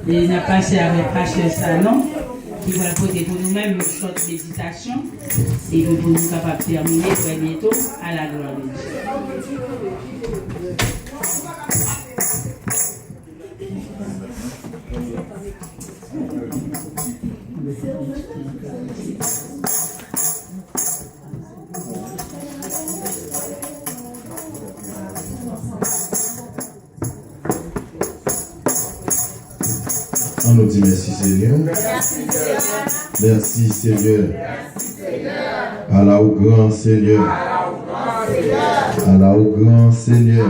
Et n'a passé avec Pasteur Salon, qui va poser pour nous-mêmes une sorte de méditation et pour nous capables de terminer très bientôt à la gloire de Dieu. On nous dit merci Seigneur. Merci Seigneur. Allah au grand Seigneur. Allah au grand Seigneur.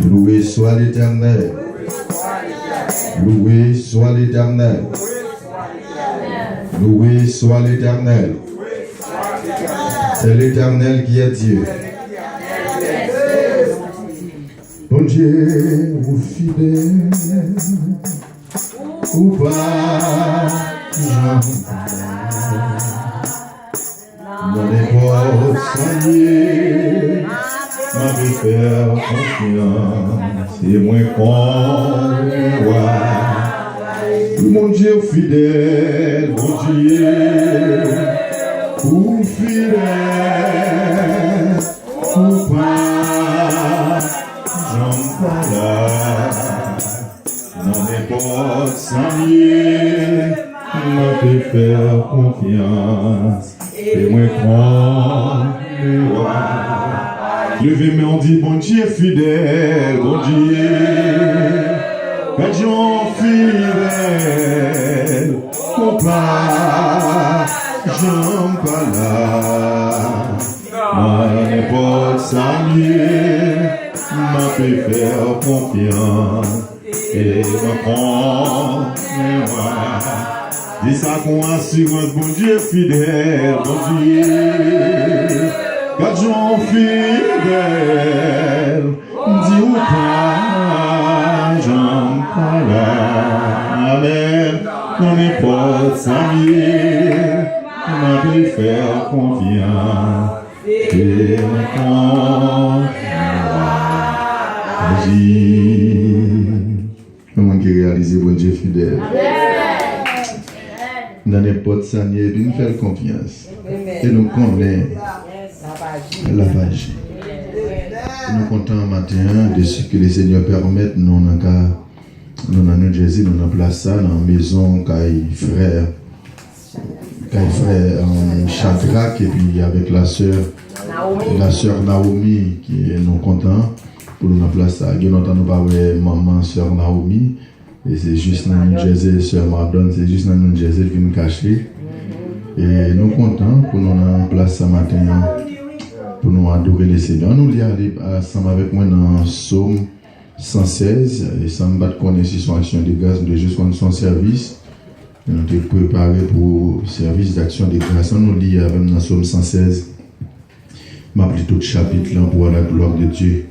Loué soit l'Éternel. Loué soit l'Éternel. Loué soit l'Éternel. C'est l'Éternel qui est Dieu. Bon Dieu, ou fidèle, ou pas, dans les portes soignées, m'a fait faire confiance, et moins qu'on mon Dieu fidèle, mon Dieu, ou fidèle, ou pas. J'en dans les portes sans lier, m'a fait faire confiance, et moi croire. Levez mais on dit bon Dieu fidèle, bon Dieu, quand j'en fidèle, ou pas, j'en pas là, dans les portes sans lier. M'a fait faire confiance et me prendre dis ça qu'on assurance, bon Dieu fidèle, bon Dieu, quand j'en fidèle, dis ou pas, j'en pas là, amen, dans les portes sans m'a fait faire confiance et me prendre. Comment qui réalise bon Dieu fidèle. Dans n'importe sanier, nous faisons confiance. Et nous connaissons la magie. Nous sommes contents matin de ce que le Seigneur permette. Nous dans New Jersey, nous avons place ça dans la maison Kai frère Shadrach et puis avec la sœur Naomi qui est nous contents. Pour nous place ça. Nous n'entendons pas maman, soeur Naomi, et c'est juste dans New Jersey, soeur Madone, c'est juste dans New Jersey qui nous cacher. Et nous contents pour nous en place ce matin, pour nous adorer le Seigneur. Nous lisons ensemble avec moi dans Psaume 116, et sans me battre connaître son action de grâce, de juste son service. Et nous sommes préparés pour le service d'action de grâce. Nous lisons avec dans Psaume 116, ma plutôt de chapitre là pour la gloire de Dieu.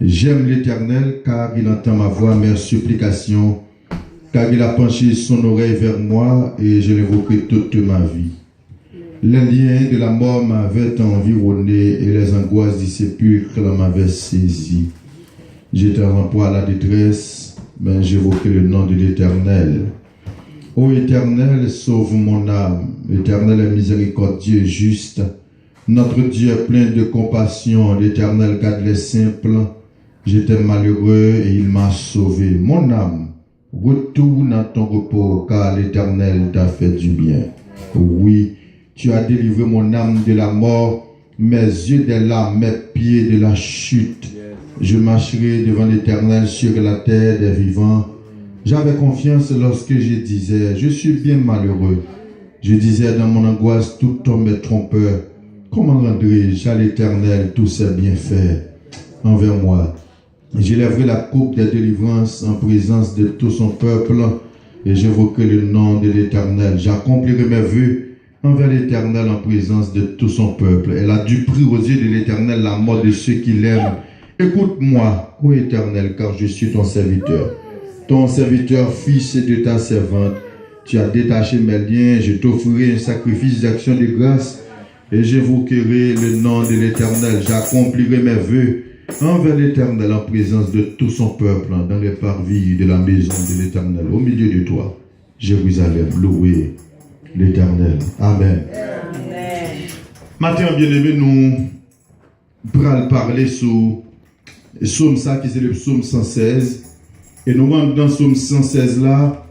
J'aime l'Éternel car il entend ma voix, mes supplications, car il a penché son oreille vers moi et je l'évoquerai toute ma vie. Les liens de la mort m'avaient environné et les angoisses du sépulcre m'avaient saisi. J'étais en proie à la détresse, mais j'évoquais le nom de l'Éternel. Ô Éternel, sauve mon âme. Éternel est miséricordieux et juste. Notre Dieu est plein de compassion. L'Éternel garde les simples. J'étais malheureux et il m'a sauvé. Mon âme, retourne à ton repos, car l'Éternel t'a fait du bien. Oui, tu as délivré mon âme de la mort, mes yeux des larmes, mes pieds de la chute. Je marcherai devant l'Éternel sur la terre des vivants. J'avais confiance lorsque je disais, je suis bien malheureux. Je disais dans mon angoisse, tout homme est trompeur. Comment rendrai-je à l'Éternel tous ses bienfaits envers moi? J'élèverai la coupe des délivrances en présence de tout son peuple et j'évoquerai le nom de l'Éternel. J'accomplirai mes vœux envers l'Éternel en présence de tout son peuple. Elle a dû prier aux yeux de l'Éternel la mort de ceux qui l'aiment. Écoute-moi, ô Éternel, car je suis ton serviteur. Ton serviteur, fils de ta servante. Tu as détaché mes liens, je t'offrirai un sacrifice d'action de grâce et j'évoquerai le nom de l'Éternel. J'accomplirai mes vœux envers l'Éternel en présence de tout son peuple, dans les parvis de la maison de l'Éternel, au milieu de toi, Jérusalem, louez l'Éternel. Amen. Matin, bien-aimé, nous allons parler sur le psaume ça, qui c'est le psaume 116. Et nous rentrons dans le psaume 116 là,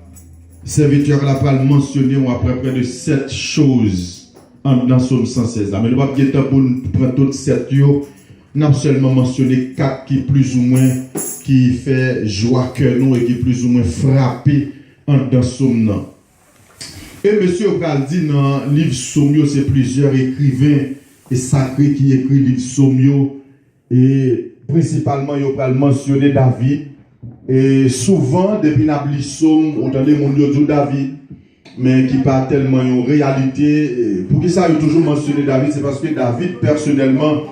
le serviteur là va mentionner après près de 7 choses dans le psaume 116 là. Mais nous ne pouvons pas prendre toutes 7 jours. Nous avons seulement mentionné 4 qui plus ou moins qui fait joie cœur nous et qui plus ou moins frappé dans le psaume là. Et monsieur Obral dit dans le livre Sommio, c'est plusieurs écrivains et sacrés qui écrivent le livre Sommio. Et principalement, il va mentionner David. Et souvent, depuis la Somme, on entend mon Dieu David, mais qui pas tellement en réalité. Pour qui ça, il a toujours mentionné David, c'est parce que David, personnellement,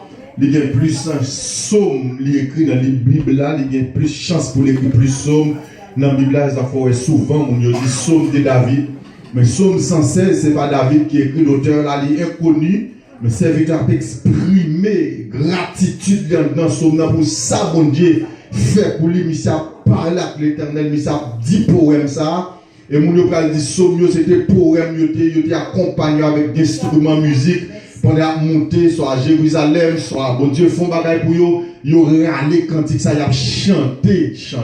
il a plus Somme, il écrit dans la Bible là, il a plus chance pour l'écrire plus Somme. Dans la Bible là, ça fait souvent, mon Dieu dit Somme de David. Mais Somme 116, ce n'est pas David qui écrit, l'auteur là, il est inconnu, mais serviteur a exprimé gratitude dans Somme pour ça, mon Dieu, fait pour lui, il a parlé avec l'Éternel, il a dit poème ça, et mon Dieu dit Somme, c'était poème, il était accompagné avec des instruments musique, pendant monter soit à Jérusalem, soit, bon Dieu, font bagaille pour eux, ils ont râlé cantique, ça, ils ont chanté, chant.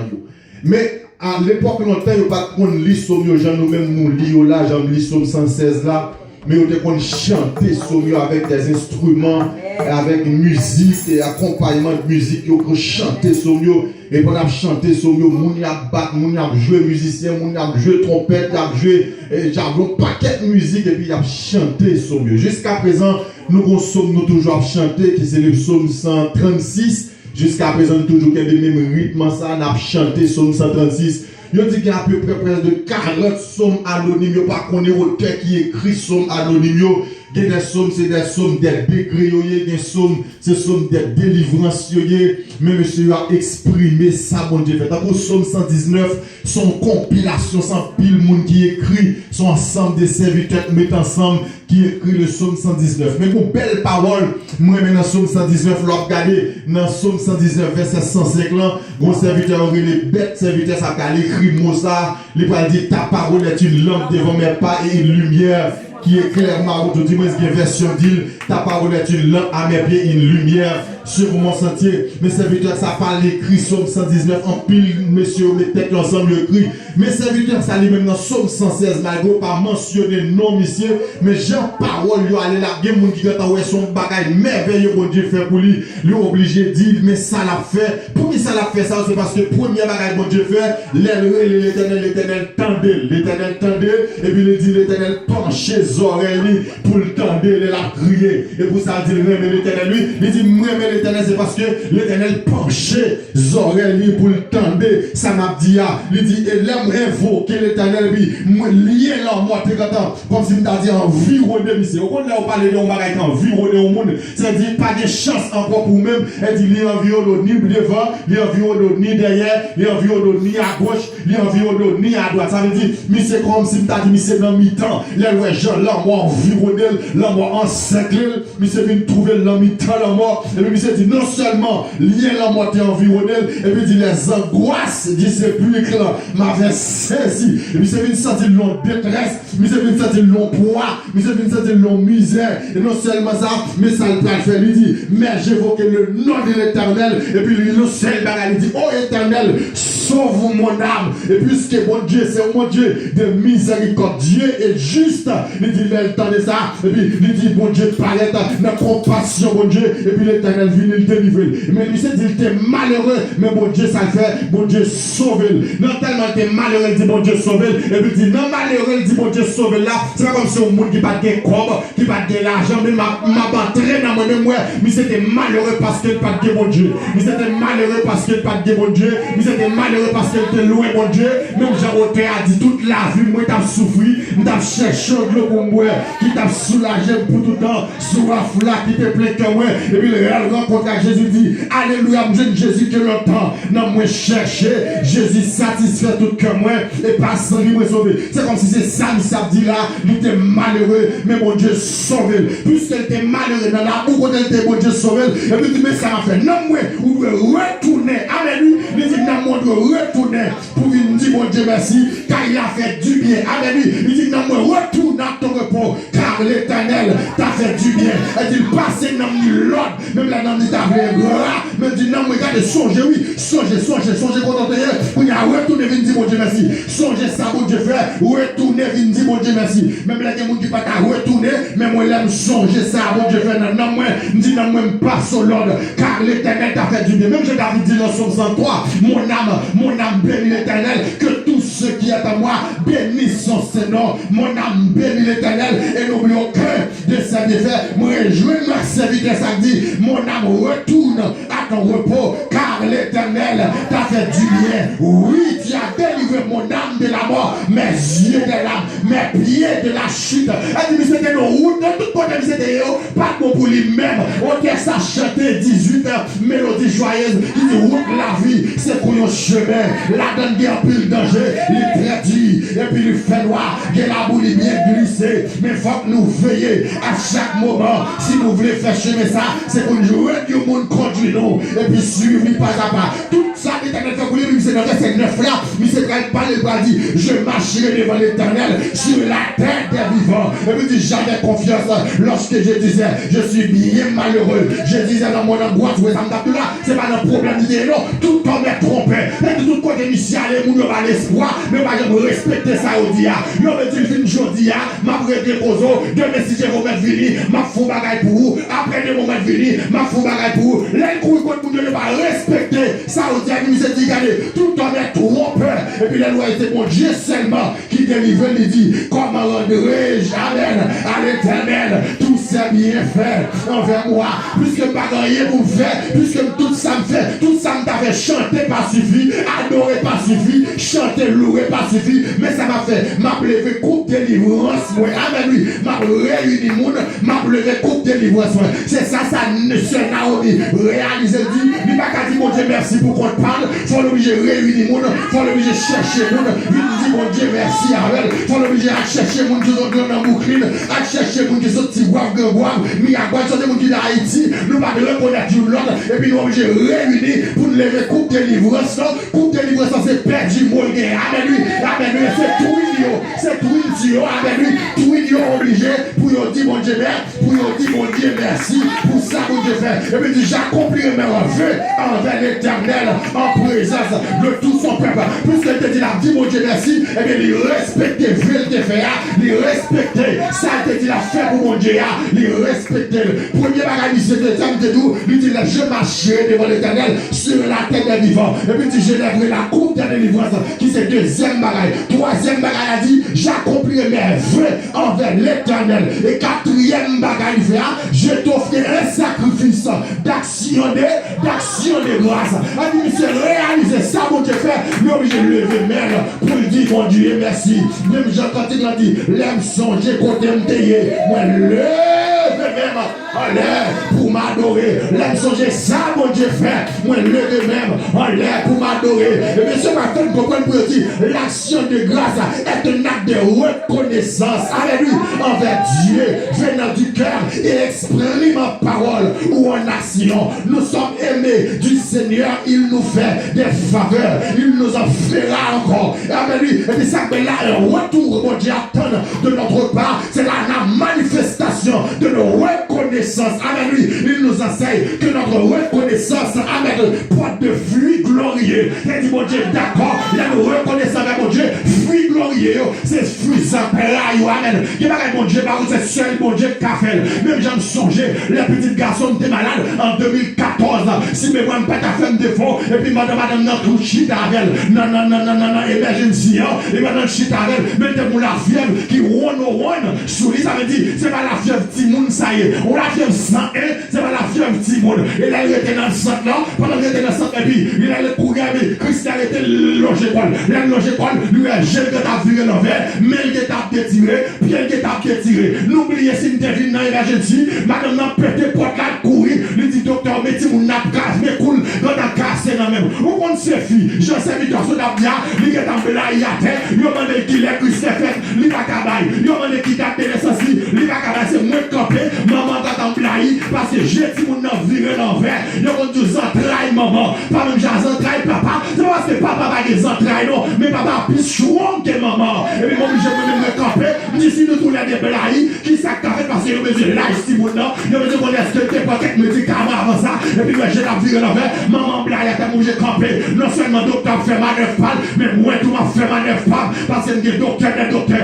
Mais, à l'époque, longtemps, il n'y a pas de lire Somme, j'en ai même mon livre là, j'en lis Somme 116 là, mais il y a chanter Somme avec des instruments, avec musique et accompagnement de musique, il y a chanter Somme, et pendant chanter Somme, moun y a battre, moun y a joué musicien, moun y a joué trompette, y a joué un paquet de musique, et puis il y a chanté Somme. Jusqu'à présent, nous sommes toujours chanter, qui c'est le psaume 136. Jusqu'à présent, toujours qu'il y a des mêmes rythmes, ça, on a chanté Somme 136. Il dit qu'il y a à peu près presque de 40 psaumes anonymes. Il n'y a pas qu'on est auteur qui écrit psaumes anonymes. Il y a des psaumes, c'est des psaumes des décrets. Il y a des psaumes, c'est des psaumes des délivrances. Mais monsieur a exprimé ça, bon Dieu. Fait pour psaume 119, son compilation, sans pile monde qui écrit, son ensemble des serviteurs qui mettent ensemble, qui écrit le psaume 119. Mais pour belle parole, moi, dans le psaume 119, regardez, dans le psaume 119, verset 105, mon serviteur, les bêtes serviteurs, ça a écrit mot ça, il va dire ta parole est une lampe devant mes pas et une lumière qui éclaire ma route. Je dis, moi, c'est une version d'île, ta parole est une lampe à mes pieds, une lumière sur mon sentier. Mes serviteurs, ça parle écrit Somme 119, en pile, messieurs, mes têtes ensemble écrit. Mes serviteurs, ça lit même dans Somme 116, malgré pas mentionner non, monsieur, mais Jean parole, il allé là, il y a des gens qui ont son bagage merveilleux, bon Dieu fait pour lui, lui obligé de dire, mais ça l'a fait. Pour qui ça l'a fait ça? C'est parce que premier bagage, bon Dieu fait, l'éternel tendait, et puis il dit, l'éternel penché les oreilles pour le tendre, il a crié. Et pour ça, il dit, mais l'éternel, lui, il dit, moi, mais l'éternel, c'est parce que l'éternel penchait les oreilles pour le tendre. Ça m'a dit, il dit, et l'aime invoquer l'éternel, lui, moi, lié là, moi, t'es content, comme si m'a dit, environné, monsieur. Au contraire, on parle de mon bagage, environné au monde. C'est-à-dire, pas de chance encore pour même. Elle dit, il est environné ni devant, il est environné ni derrière, il est environné ni à gauche, il est environné ni à droite. Ça veut dire, mais c'est comme si m'a dit, mais c'est dans mi-temps. Les gens, l'homme environné, l'homme encerclé, mais c'est venu trouver l'homme mi-temps, l'homme. Et puis, il dit, non seulement, lié l'homme est environné, et puis, il dit, les angoisses, dit, c'est plus là, m'avait saisi. Et puis, c'est venu sentir l'homme détresse, mais c'est venu sentir l'homme poids, mais c'est venu sentir l'homme misère. Et non seulement ça, mais ça le fait, il dit, mais j'évoquais le nom de l'éternel, et puis, le seul bagage, il dit, oh éternel, sauve mon âme. Et puisque mon Dieu, c'est mon Dieu de miséricorde, Dieu est juste. Il dit, mais le temps de ça, et puis il dit, mon Dieu, paraît dans compassion, mon Dieu, et puis l'éternel vient le délivrer. Mais lui, c'est dit, il était malheureux, mais mon Dieu, ça le fait, mon Dieu, sauve-le. Non, tellement il était malheureux, il dit, mon Dieu, sauve-le. Et puis il dit, non, malheureux, il dit, mon Dieu, sauve-le là. C'est pas comme si un monde qui n'a pas de corps, qui n'a pas de l'argent, mais m'a battu dans moi-même, mais c'était malheureux parce qu'il n'a pas de mon Dieu. Mais c'était malheureux parce qu'il n'a pas de mon Dieu. Mais c'était malheureux parce qu'il n'a j'étais loin, mon Dieu, même j'ai a dit toute la vie, moi t'as souffert, t'as cherché de l'eau pour moi, qui t'a soulagé pour tout le temps, sur la flaque qui te plaît comme moi, et puis le réel rencontre avec Jésus dit, alléluia, je jeune Jésus que longtemps, non, moi chercher, Jésus satisfait tout que moi, et pas sans lui me sauver. C'est comme si c'est ça, ça dit là, il était malheureux, mais mon Dieu sauvé. Puisqu'elle était malheureux dans la boue, quand elle était mon Dieu sauvé, et puis il dit, mais ça m'a fait, non, moi, vous devez retourner, alléluia, il dit, non, moi, je dois retourner pour venir dire, mon Dieu, merci, car il a fait du bien, alléluia, il dit, non, moi, retourne dans ton repos, car l'Éternel t'a fait du bien. Elle dit, passez dans l'ordre, même la dame dit, t'as fait gras, mais dit, non, moi, regardez, songez, oui, songez, contentez, pour y aller, retournez, venez dire, mon Dieu, merci, songez ça, mon Dieu, fait, retournez, venez dire, mon Dieu, merci, même là, il y a des gens qui ne peuvent pas retourner, mais moi, l'aime songer ça, mon Dieu, fait, non, moi, dit, non, moi, passe au l'ordre, car l'Éternel t'a fait du bien. Même je David dit dans Somme 103, mon âme bénit l'Éternel, que tout ce qui est à moi bénisse son Seigneur, mon âme bénit l'Éternel, et n'oublie aucun de ses bienfaits. Moi, je ma serviteur, ça dit, mon âme retourne à ton repos, car l'Éternel t'a fait du bien. Oui, tu as délivré mon âme de la mort, mes yeux de l'âme, mes pieds de la chute. Elle dit, c'était nos routes, de tout côté, c'était pas bon pour lui-même. Ok, ça chantait 18 mélodies joyeuses qui dit, route la vie, c'est pour un chemin. La donne bien plus de danger, il est très dur, et puis il fait noir, il la boule est bien glissée. Mais il faut que nous veillions à chaque moment. Si nous voulons faire chemin ça, c'est pour nous jouer du monde conduit nous, et puis suivre pas à pas. Tout ça, l'Éternel fait pour lui, c'est dans verset 9 là, mais c'est quand il parle, il dit, je marcherai devant l'Éternel sur la terre des vivants. Et puis il dit, j'avais confiance lorsque je disais, je suis bien malheureux. Je disais dans mon angoisse, c'est pas un problème d'idée, non, tout homme est trompé. Et de tout côté, Michel, il n'y a pas l'espoir, mais pas de respecter ça au dia. Il me dit, une journée, m'a prêté aux autres, demain si j'ai moment fini, m'a fou bagaille pour vous, après des moments finis, m'a fou bagaille pour vous. Les couilles contre vous ne pas respecter ça au dia, il me dit, regardez, tout homme est trompé. Et puis la loi était mon Dieu seulement qui délivre, il dit, comment rendrai-je, amen, à l'Éternel, tout c'est bien fait envers moi, puisque pas rien pour faire, puisque tout ça me fait, tout ça me fait chanter pas suffit, adorer pas suffit, chanter, louer pas suffit, mais ça m'a fait, m'a levé coupe délivrance, moi, amen, oui, m'a réuni monde, m'a levé coupe délivrance, moi, c'est ça, ça, c'est Naomi, réaliser, dit, il m'a qu'à dire, mon Dieu, merci pour qu'on te parle, faut l'obliger réunir monde, faut l'obliger chercher monde, il dit, mon Dieu, merci à elle, faut l'obliger à chercher monde qui sont dans boucline, à chercher monde qui sont petits bois, mais à quoi sont des gens qui sont d'Haïti, nous pas de reconnaître l'autre, et puis nous obligés de réunir pour lever coupe de délivrance, coupe de délivrance, c'est perdu, mon gars, amen, lui, c'est tout idiot, amen, lui, tout idiot obligé pour dire mon Dieu, pour dire mon Dieu, merci, pour ça, mon Dieu, fait, et puis dit, j'accomplirai mes vœux envers l'Éternel, en présence de tout son peuple, puisqu'il te dit, là, dis mon Dieu, merci, et bien, il respecte le fait, il respecte, ça, il te dit, la fait pour mon Dieu, il respecte, le premier bagage, c'est le terme de nous, il dit, je marcherai devant l'Éternel sur la terre des vivants, et puis il dit, je lèverai la coupe de la délivrance, qui c'est deuxième bagage, troisième bagage, a dit, j'accomplirai mes vœux envers l'Éternel, et quatrième bagage, je t'offrirai un sacrifice d'action de grâce, a dit, c'est réaliser ça, mon Dieu, fait, mais obligé de lever même, pour lui dire, mon Dieu, merci, même Jean quand il a dit, l'aime songer, côté m'tailler, moi, lève même, en l'air, pour m'adorer, l'aime songer, ça, mon Dieu, fait, moi, lève même, en l'air, pour m'adorer, et bien, ce matin, vous comprenez pour dire, l'action de grâce est un acte de reconnaissance, alléluia, envers Dieu, venant du cœur, et exprime en parole ou en action, nous sommes aimés du Seigneur, il nous fait des faveurs, il nous en fera encore, amen, lui, et puis ça, mais là, un retour, mon Dieu, attend de notre part, c'est la manifestation de nos reconnaissances, amen, lui, il nous enseigne que notre reconnaissance, amen, porte de fruits glorieux, et dit, mon Dieu, d'accord, il y a une reconnaissance avec mon Dieu, fruits glorieux, oublié, c'est fruisant, amen. Il n'y a pas mon Dieu, c'est seul mon Dieu qui a fait. Même j'en songeais, les petits garçons étaient malades en 2014. Si mes moi pas fait un défaut, et puis madame, non, tout chita avec elle. Non, emergency, et madame chita avec elle. Mettez-moi la fièvre qui one sous lui, ça veut dire, c'est pas la fièvre Timoun, ça y est. On la fièvre 101, c'est pas la fièvre Timoun. Et là, il était dans le centre là, pendant qu'il était dans le centre, et puis il allait courir, Christian était logé quoi. Il a logé quoi, lui a gel que t'as viré l'envers, mais il est détiré, Pierre qui est détiré. N'oubliez si nous devons dans l'émergency, madame n'a pété porte là, courir, lui dit docteur, mettez mon nappe gaz, mais cool, quand t'as cassé dans même. Où on se fille, je sais que dans ce d'abia, il est en là, il y a terre, il y a demandé qu'il est Christophe, il va cabaye, il y a demandé qu'il t'a télé ceci, il va cabaye, c'est moins campé, maman t'a t'emblayi, parce que j'ai dit mon nom viré l'envers, il y a dit entrailles, maman, pas même j'ai entrailles, papa, c'est parce que papa va des entrailles, non, mais papa plus strong que maman, et puis moi, je peux même me camper, d'ici nous tous les déblayi, qui s'est fait parce que je me dis, là, ici, mon nom, je me dis, mon est-ce que pas quelques médicaments avant ça, et puis moi, j'ai la viré l'envers, maman blaye, à ta j'ai campé, non seulement docteur fait ma 9 balles, mais moi, tout m'a fait ma 9 balles, parce que j'ai docteur, c'est docteur,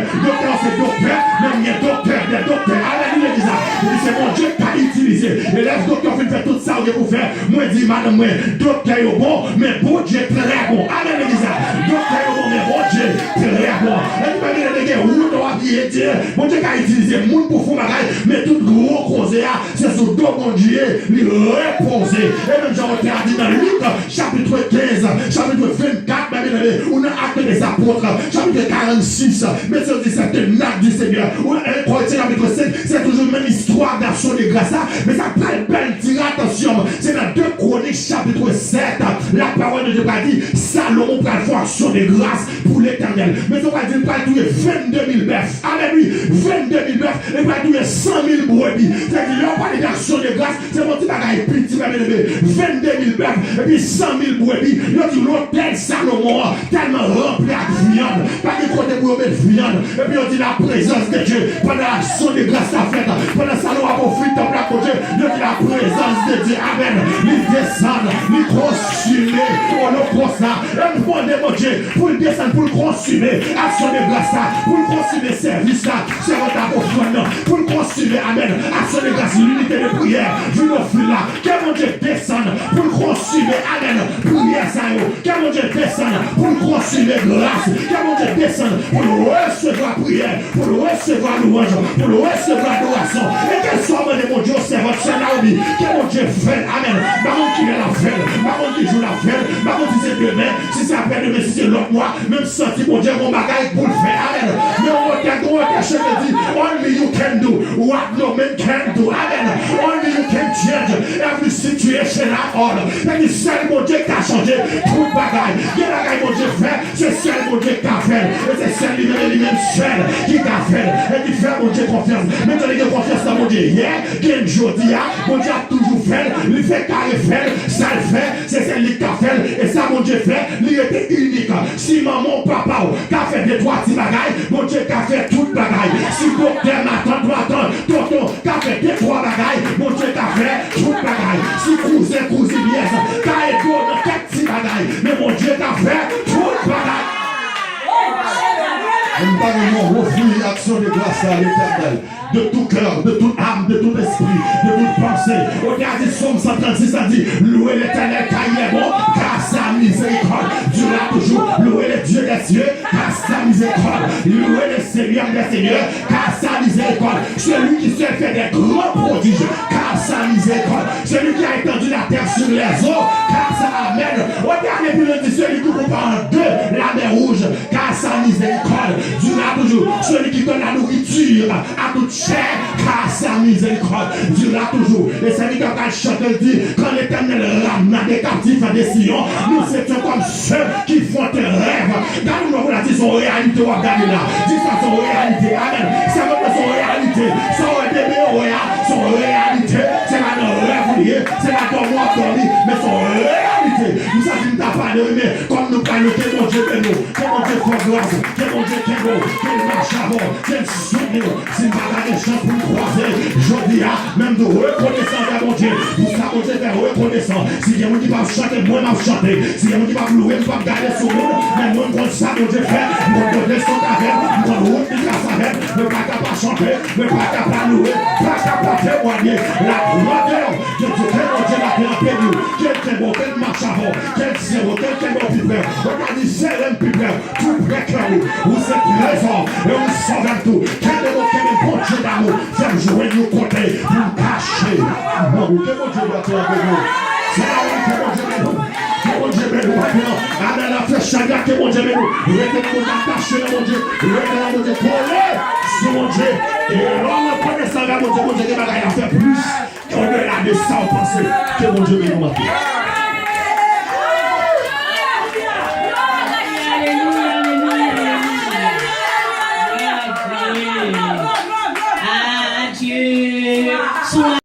mais il y a docteur, alléluia, dit ça, c'est mon Dieu qui a utilisé, et là, le docteur fait tout ça, vous faire, moi, dit, madame, moi, docteur est bon, mais bon Dieu très bon, alléluia, dit ça, docteur est bon, mais bon Dieu très bon, et puis, où doit bien dire, mon Dieu qui a utilisé le monde pour faire bagaille, mais tout gros causé, c'est sur deux mon Dieu, il reposer, et même Jean a dit dans Luc, chapitre 15, chapitre 24, on a acte des apôtres, chapitre 46, mais c'est dit c'est un acte du Seigneur, ou chapitre 5, c'est toujours la même histoire d'action de grâce, mais ça très belle, tire attention, c'est dans 2 Chroniques, chapitre 7, la parole de Dieu a dit, Salomon prend faire action de grâce pour l'éternel, mais on va dire, il va trouver 22 000 bœufs, alléluia, 22 000 bœufs, et il va trouver 100 000 brebis, c'est-à-dire, là on parle d'action de grâce, c'est mon petit bagage petit, 22 000 bœufs, et puis 100 000 brebis, il dit, l'hôtel Salomon, tellement rempli à viande, pas de côté pour mettre viande, et puis on dit la présence de Dieu, pendant l'action de grâce à fête, pendant Salomon a profité de la côté, il dit la présence de Dieu, amen, il descend, il consume, on le croit ça, et nous demandons mon Dieu, pour le descendre, pour le consumer, action de grâce, pour le consumer, service, c'est votre offrande, pour le consumer, amen, action de grâce, l'unité de prière, je l'offre là, que mon Dieu descende, pour le consumer, amen, prière ça, que mon Dieu descende, pour le consumer grâce, que mon Dieu descende, pour le recevoir prière, pour le recevoir louange, pour le recevoir adoration, et quel soit mon Dieu, c'est votre Naomi, que mon Dieu fait, amen, maman qui vient la faire, maman qui joue la faire, maman qui c'est demain, si c'est après-demain, si c'est l'autre mois, même senti mon Dieu, mon bagage pour le faire, amen, mais on va dit, only you can do what no man can do, amen, only you can change every situation at all, c'est seul mon Dieu qui a changé tout le bagage, quel bagage mon Dieu fait, c'est seul mon Dieu qui a fait, et c'est seul lui-même seul qui a fait, et qui fait mon Dieu confiance, maintenant il a confiance dans mon Dieu, hier, quel jour dit, mon Dieu a toujours fait, il fait carré fait, ça le fait, c'est celle qui a fait, et ça mon Dieu fait, il était unique, si maman, papa, qui a fait 2-3 petits bagages, mon Dieu qui a fait tout le bagage, si docteur m'attend, tonton, qui a fait 2-3 bagages, mon Dieu qui a fait tout le bagage, si cousin, cousinière, qui a aidé dans 4 petits bagages, mais mon Dieu qui a fait tout le bagage. Nous parlons refus action de grâce à l'Éternel, de tout cœur, de toute âme, de tout esprit, de toute pensée. Au dernier Somme 136, ça dit, louez l'Éternel car il est bon, car sa miséricorde durera toujours. Louez le Dieu des cieux, car sa miséricorde. Louez le Seigneur des seigneurs, car sa miséricorde. Celui qui se fait des grands prodiges, car sa miséricorde. Celui qui a étendu la terre sur les eaux, car ça amène. Au dernier pilote, celui qui coupe en 2 la mer rouge, car sa miséricorde durera toujours. Celui qui donne la nourriture à toute chair, car sa miséricorde durera toujours. Et c'est lui qui a chanté dit, quand l'Éternel ramena des captifs à des sillons, nous étions comme ceux qui font des rêves. Quand nous avons dit son réalité, on va gagner là. Dis ça son réalité. Amen. C'est votre son réalité. Son réalité. C'est pas nos rêves liés. C'est pas ton moi dormi. Mais son réalité. Nous savons que nous n'avons pas de mais comme nous pas le que mon Dieu est nous, que mon Dieu fait grâce, que mon Dieu est beau, qu'il marche avant, qu'il souffle, s'il va pas des chants pour croiser, je dis, même de reconnaissance à mon Dieu, pour ça, mon Dieu est reconnaissant. Si il y a un qui va chanter, moi, je vais chanter. Si il y a un qui va louer, je vais garder sur nous, mais moi, je ça, mon Dieu fait, je vais donner son avec, je vais rouler grâce avec, je ne vais pas capable chanter, je ne vais pas capable louer, pas capable témoigner la grandeur de Dieu, que mon Dieu l'a fait en paix, quel bon, quel marche avant, quel zéro, quel bon pipeur, regardez, c'est un pipeur, tout près que vous êtes trésor, et on sauve tout, quel bon Dieu d'amour, fait jouer nos côtés, pour nous cacher. Non, que mon Dieu doit faire avec nous. C'est là où que mon Dieu met nous. Que mon Dieu met nous maintenant. Avec la flèche chagrin que mon Dieu met nous. Retenez mon attaché à mon Dieu. Retenez mon Dieu collé sur mon Dieu. Et l'homme connaissant à mon Dieu qui va faire plus qu'au-delà de ça, on pense que mon Dieu met nous maintenant. Adieu.